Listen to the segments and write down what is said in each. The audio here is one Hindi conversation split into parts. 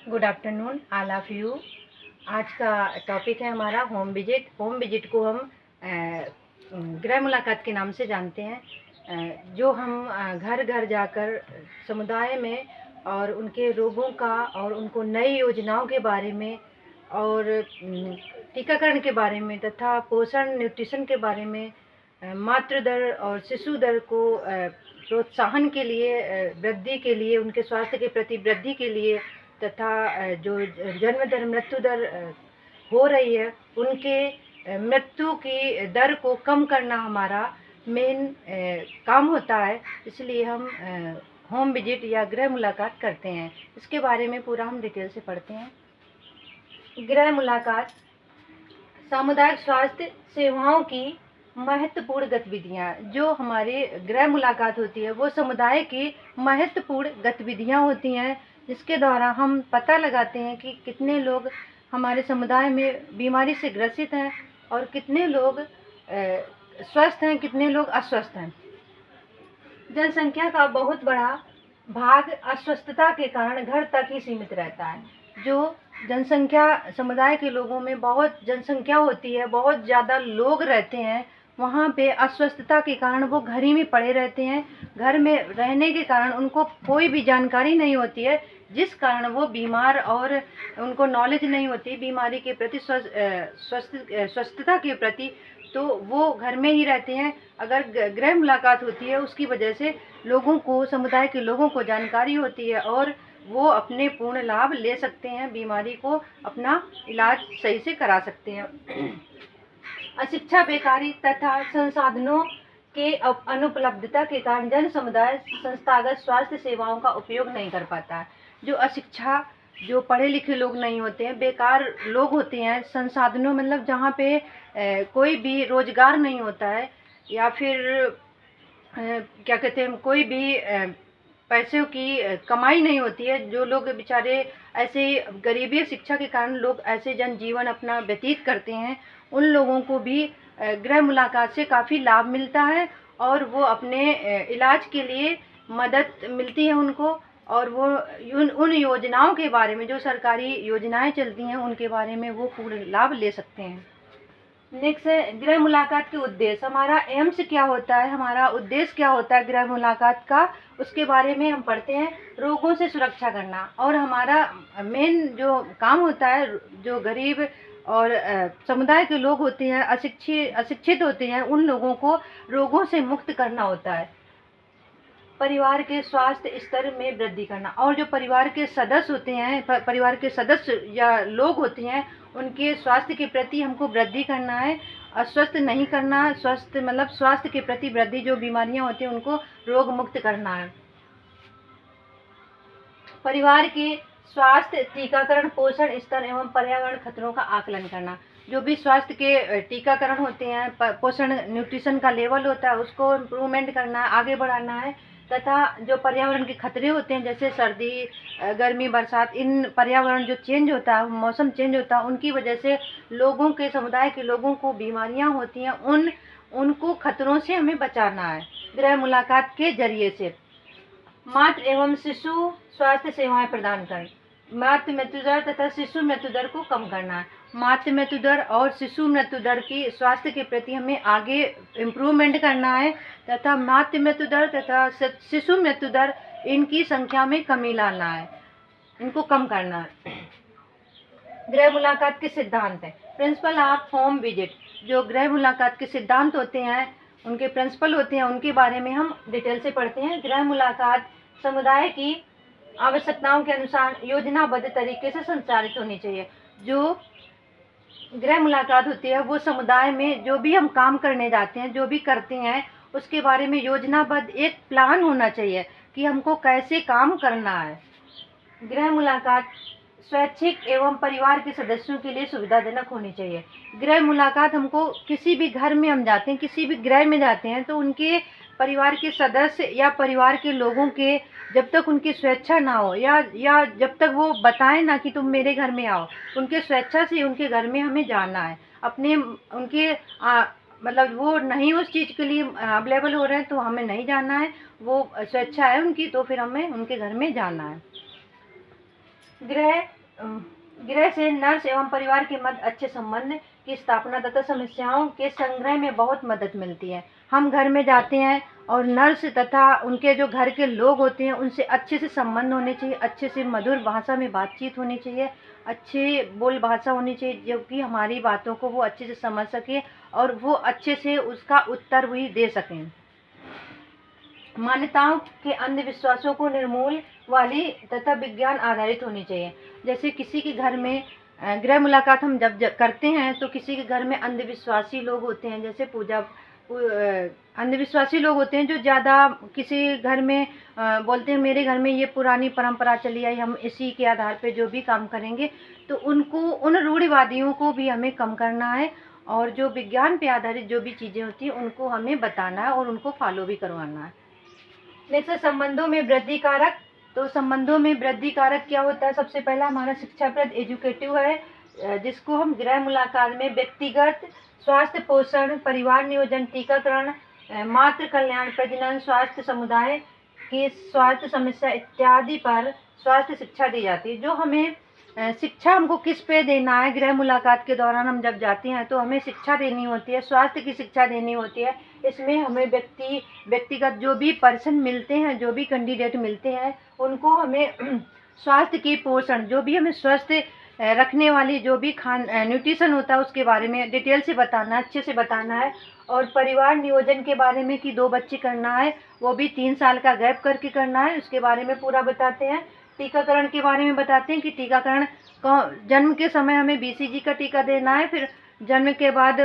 Good afternoon all of you. आज का टॉपिक है हमारा होम विजिट। होम विजिट को हम गृह मुलाकात के नाम से जानते हैं, जो हम घर घर जाकर समुदाय में और उनके रोगों का और उनको नई योजनाओं के बारे में और टीकाकरण के बारे में तथा पोषण न्यूट्रिशन के बारे में, मातृ दर और शिशु दर को प्रोत्साहन के लिए, वृद्धि के लिए, उनके स्वास्थ्य के प्रति वृद्धि के लिए तथा जो जन्म दर मृत्यु दर हो रही है उनके मृत्यु की दर को कम करना हमारा मेन काम होता है। इसलिए हम होम विजिट या गृह मुलाकात करते हैं। इसके बारे में पूरा हम डिटेल से पढ़ते हैं। गृह मुलाकात सामुदायिक स्वास्थ्य सेवाओं की महत्वपूर्ण गतिविधियाँ। जो हमारी गृह मुलाकात होती है वो समुदाय की महत्वपूर्ण गतिविधियाँ होती हैं, जिसके द्वारा हम पता लगाते हैं कि कितने लोग हमारे समुदाय में बीमारी से ग्रसित हैं और कितने लोग स्वस्थ हैं, कितने लोग अस्वस्थ हैं। जनसंख्या का बहुत बड़ा भाग अस्वस्थता के कारण घर तक ही सीमित रहता है। जो जनसंख्या समुदाय के लोगों में बहुत जनसंख्या होती है, बहुत ज़्यादा लोग रहते हैं, वहाँ पे अस्वस्थता के कारण वो घर ही में पड़े रहते हैं। घर में रहने के कारण उनको कोई भी जानकारी नहीं होती है, जिस कारण वो बीमार और उनको नॉलेज नहीं होती बीमारी के प्रति, स्वस्थता के प्रति, तो वो घर में ही रहते हैं। अगर गृह मुलाकात होती है उसकी वजह से लोगों को, समुदाय के लोगों को जानकारी होती है और वो अपने पूर्ण लाभ ले सकते हैं, बीमारी को अपना इलाज सही से करा सकते हैं। अशिक्षा, बेकारी तथा संसाधनों के अनुपलब्धता के कारण जन समुदाय संस्थागत स्वास्थ्य सेवाओं का उपयोग नहीं कर पाता है। जो अशिक्षा, जो पढ़े लिखे लोग नहीं होते हैं, बेकार लोग होते हैं, संसाधनों मतलब जहाँ पे कोई भी रोजगार नहीं होता है या फिर क्या कहते हैं, कोई भी पैसों की कमाई नहीं होती है, जो लोग बेचारे ऐसे गरीबी शिक्षा के कारण लोग ऐसे जनजीवन अपना व्यतीत करते हैं, उन लोगों को भी गृह मुलाकात से काफ़ी लाभ मिलता है और वो अपने इलाज के लिए मदद मिलती है उनको, और वो उन योजनाओं के बारे में, जो सरकारी योजनाएं चलती हैं उनके बारे में वो पूर्ण लाभ ले सकते हैं। नेक्स्ट है गृह मुलाकात के उद्देश्य। हमारा एम्स क्या होता है, हमारा उद्देश्य क्या होता है गृह मुलाकात का, उसके बारे में हम पढ़ते हैं। रोगों से सुरक्षा करना, और हमारा मेन जो काम होता है, जो गरीब और समुदाय के लोग होते हैं, अशिक्षित होते हैं, उन लोगों को रोगों से मुक्त करना होता है। परिवार के स्वास्थ्य स्तर में वृद्धि करना, और जो परिवार के सदस्य होते हैं, परिवार के सदस्य या लोग होते हैं, उनके स्वास्थ्य के प्रति हमको वृद्धि करना है, अस्वस्थ नहीं करना। स्वस्थ मतलब स्वास्थ्य के प्रति वृद्धि, जो बीमारियां होती हैं उनको रोग मुक्त करना है। परिवार के स्वास्थ्य, टीकाकरण, पोषण स्तर एवं पर्यावरण खतरों का आकलन करना। जो भी स्वास्थ्य के टीकाकरण होते हैं, पोषण न्यूट्रिशन का लेवल होता है, उसको इम्प्रूवमेंट करना है, आगे बढ़ाना है। तथा जो पर्यावरण के खतरे होते हैं, जैसे सर्दी, गर्मी, बरसात, इन पर्यावरण जो चेंज होता है, मौसम चेंज होता है, उनकी वजह से लोगों के, समुदाय के लोगों को बीमारियां होती हैं, उनको खतरों से हमें बचाना है गृह मुलाकात के जरिए से। मातृ एवं शिशु स्वास्थ्य सेवाएं प्रदान करें। मातृ मृत्यु दर तथा शिशु मृत्यु दर को कम करना है। मातृ मृत्यु दर और शिशु मृत्यु दर की स्वास्थ्य के प्रति हमें आगे इम्प्रूवमेंट करना है तथा मातृ मृत्यु दर तथा शिशु मृत्यु दर, इनकी संख्या में कमी लाना है, इनको कम करना है। गृह मुलाकात के सिद्धांत हैं। Principle of home visit. जो गृह मुलाकात के सिद्धांत होते हैं, उनके प्रिंसिपल होते हैं, उनके बारे में हम डिटेल से पढ़ते हैं। गृह मुलाकात समुदाय की आवश्यकताओं के अनुसार योजनाबद्ध तरीके से संचालित होनी चाहिए। जो गृह मुलाकात होती है वो समुदाय में जो भी हम काम करने जाते हैं, जो भी करते हैं, उसके बारे में योजनाबद्ध एक प्लान होना चाहिए कि हमको कैसे काम करना है। गृह मुलाकात स्वैच्छिक एवं परिवार के सदस्यों के लिए सुविधाजनक होनी चाहिए। गृह मुलाकात हमको, किसी भी घर में हम जाते हैं, किसी भी गृह में जाते हैं, तो उनके परिवार के सदस्य या परिवार के लोगों के, जब तक उनकी स्वेच्छा ना हो या जब तक वो बताएं ना कि तुम मेरे घर में आओ, उनके स्वेच्छा से उनके घर में हमें जाना है। अपने उनके मतलब वो नहीं उस चीज़ के लिए अवेलेबल हो रहे हैं तो हमें नहीं जाना है, वो स्वेच्छा है उनकी, तो फिर हमें उनके घर में जाना है। गृह गृह से नर्स एवं परिवार के मध्य अच्छे संबंध की स्थापना तथा समस्याओं के संग्रह में बहुत मदद मिलती है। हम घर में जाते हैं और नर्स तथा उनके जो घर के लोग होते हैं उनसे अच्छे से संबंध होने चाहिए, अच्छे से मधुर भाषा में बातचीत होनी चाहिए, अच्छी बोल भाषा होनी चाहिए, जो कि हमारी बातों को वो अच्छे से समझ सके और वो अच्छे से उसका उत्तर भी दे सकें। मान्यताओं के अंधविश्वासों को निर्मूल वाली तथा विज्ञान आधारित होनी चाहिए। जैसे किसी के घर में गृह मुलाकात हम जब करते हैं तो किसी के घर में अंधविश्वासी लोग होते हैं, जैसे अंधविश्वासी लोग होते हैं जो ज़्यादा किसी घर में बोलते हैं मेरे घर में ये पुरानी परंपरा चली आई, हम इसी के आधार पे जो भी काम करेंगे, तो उन रूढ़िवादियों को भी हमें कम करना है और जो विज्ञान पे आधारित जो भी चीज़ें होती हैं उनको हमें बताना है और उनको फॉलो भी करवाना है। जैसे संबंधों में वृद्धि कारक, तो संबंधों में वृद्धि कारक क्या होता है? सबसे पहला हमारा शिक्षाप्रद एजुकेटिव है, जिसको हम गृह मुलाकात में व्यक्तिगत स्वास्थ्य पोषण, परिवार नियोजन, टीकाकरण, मातृ कल्याण, प्रजनन, स्वास्थ्य, समुदाय की स्वास्थ्य समस्या इत्यादि पर स्वास्थ्य शिक्षा दी जाती है। जो हमें शिक्षा हमको किस पे देना है? गृह मुलाकात के दौरान हम जब जाते हैं तो हमें शिक्षा देनी होती है, स्वास्थ्य की शिक्षा देनी होती है। इसमें हमें व्यक्तिगत जो भी पर्सन मिलते हैं, जो भी कैंडिडेट मिलते हैं, उनको हमें स्वास्थ्य की पोषण, जो भी हमें स्वस्थ रखने वाली जो भी न्यूट्रिशन होता है उसके बारे में डिटेल से बताना है, अच्छे से बताना है। और परिवार नियोजन के बारे में कि 2 बच्चे करना है, वो भी 3 साल का गैप करके करना है, उसके बारे में पूरा बताते हैं। टीकाकरण के बारे में बताते हैं कि टीकाकरण जन्म के समय हमें BCG का टीका देना है, फिर जन्म के बाद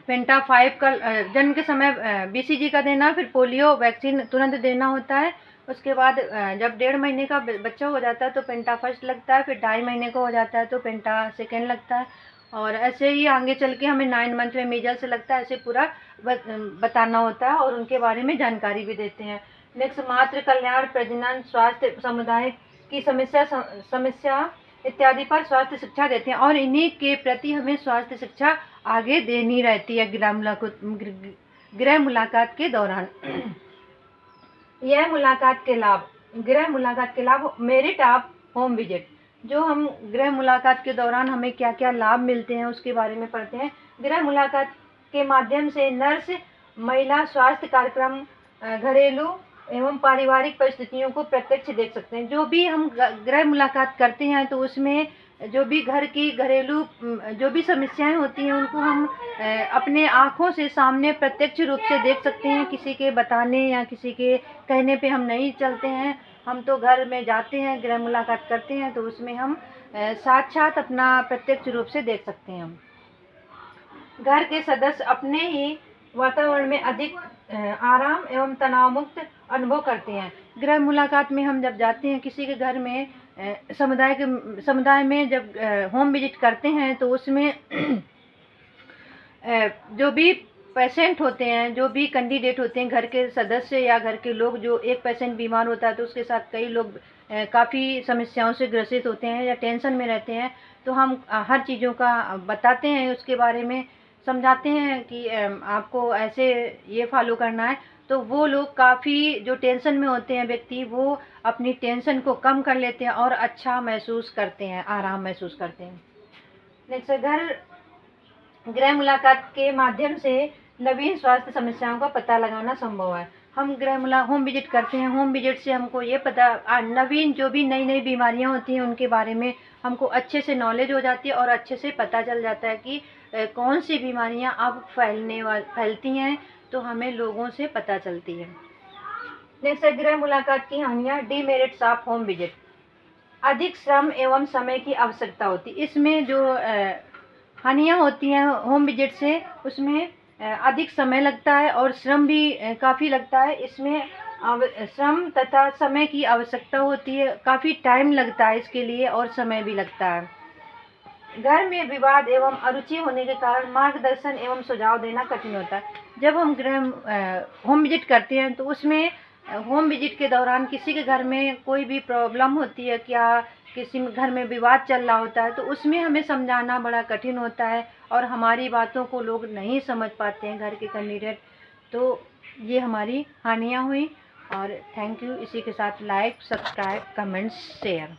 पेंटा 5 का जन्म के समय BCG का देना, फिर पोलियो वैक्सीन तुरंत देना होता है। उसके बाद जब 1.5 महीने का बच्चा हो जाता है तो पेंटा फर्स्ट लगता है, फिर 2.5 महीने का हो जाता है तो पेंटा सेकेंड लगता है, और ऐसे ही आगे चल के हमें 9 मंथ में मीजल्स लगता है। ऐसे पूरा बताना होता है और उनके बारे में जानकारी भी देते हैं। नेक्स्ट, मातृ कल्याण, प्रजनन, स्वास्थ्य, समुदाय की समस्या इत्यादि पर स्वास्थ्य शिक्षा देते हैं और इन्हीं के प्रति हमें स्वास्थ्य शिक्षा आगे देनी रहती है गृह मुलाकात के दौरान। यह मुलाकात के लाभ, गृह मुलाकात के लाभ, मेरिट ऑफ होम विजिट। जो हम गृह मुलाकात के दौरान हमें क्या क्या लाभ मिलते हैं उसके बारे में पढ़ते हैं। गृह मुलाकात के माध्यम से नर्स महिला स्वास्थ्य कार्यक्रम, घरेलू एवं पारिवारिक परिस्थितियों को प्रत्यक्ष देख सकते हैं। जो भी हम गृह मुलाकात करते हैं तो उसमें जो भी घर की घरेलू जो भी समस्याएं होती हैं उनको हम अपने आँखों से सामने प्रत्यक्ष रूप से देख सकते हैं। किसी के बताने या किसी के कहने पे हम नहीं चलते हैं, हम तो घर में जाते हैं, गृह मुलाकात करते हैं, तो उसमें हम साक्षात अपना प्रत्यक्ष रूप से देख सकते हैं। हम घर के सदस्य अपने ही वातावरण में अधिक आराम एवं तनाव मुक्त अनुभव करते हैं। गृह मुलाकात में हम जब जाते हैं किसी के घर में, समुदाय में जब होम विजिट करते हैं तो उसमें जो भी पेशेंट होते हैं, जो भी कैंडिडेट होते हैं, घर के सदस्य या घर के लोग, जो एक पेशेंट बीमार होता है तो उसके साथ कई लोग काफ़ी समस्याओं से ग्रसित होते हैं या टेंशन में रहते हैं, तो हम हर चीज़ों का बताते हैं, उसके बारे में समझाते हैं कि आपको ऐसे ये फॉलो करना है। तो वो लोग काफ़ी जो टेंशन में होते हैं व्यक्ति, वो अपनी टेंशन को कम कर लेते हैं और अच्छा महसूस करते हैं, आराम महसूस करते हैं। नेक्स्ट, गृह मुलाकात के माध्यम से नवीन स्वास्थ्य समस्याओं का पता लगाना संभव है। हम होम विजिट करते हैं, होम विजिट से हमको ये पता नवीन जो भी नई नई बीमारियां होती हैं उनके बारे में हमको अच्छे से नॉलेज हो जाती है और अच्छे से पता चल जाता है कि कौन सी बीमारियां अब फैलती हैं, तो हमें लोगों से पता चलती है। नेक्स्ट, गृह मुलाकात की हानियाँ, डीमेरिट्स ऑफ होम विजिट। अधिक श्रम एवं समय की आवश्यकता होती है। इसमें जो हानियाँ होती हैं होम विजिट से, उसमें अधिक समय लगता है और श्रम भी काफ़ी लगता है। इसमें श्रम तथा समय की आवश्यकता होती है, काफ़ी टाइम लगता है इसके लिए और समय भी लगता है। घर में विवाद एवं अरुचि होने के कारण मार्गदर्शन एवं सुझाव देना कठिन होता है। जब हम होम विजिट करते हैं तो उसमें होम विजिट के दौरान किसी के घर में कोई भी प्रॉब्लम होती है, क्या किसी घर में विवाद चल रहा होता है, तो उसमें हमें समझाना बड़ा कठिन होता है और हमारी बातों को लोग नहीं समझ पाते हैं घर के कैंडिडेट। तो ये हमारी हानियाँ हुई। और थैंक यू। इसी के साथ लाइक, सब्सक्राइब, कमेंट्स, शेयर।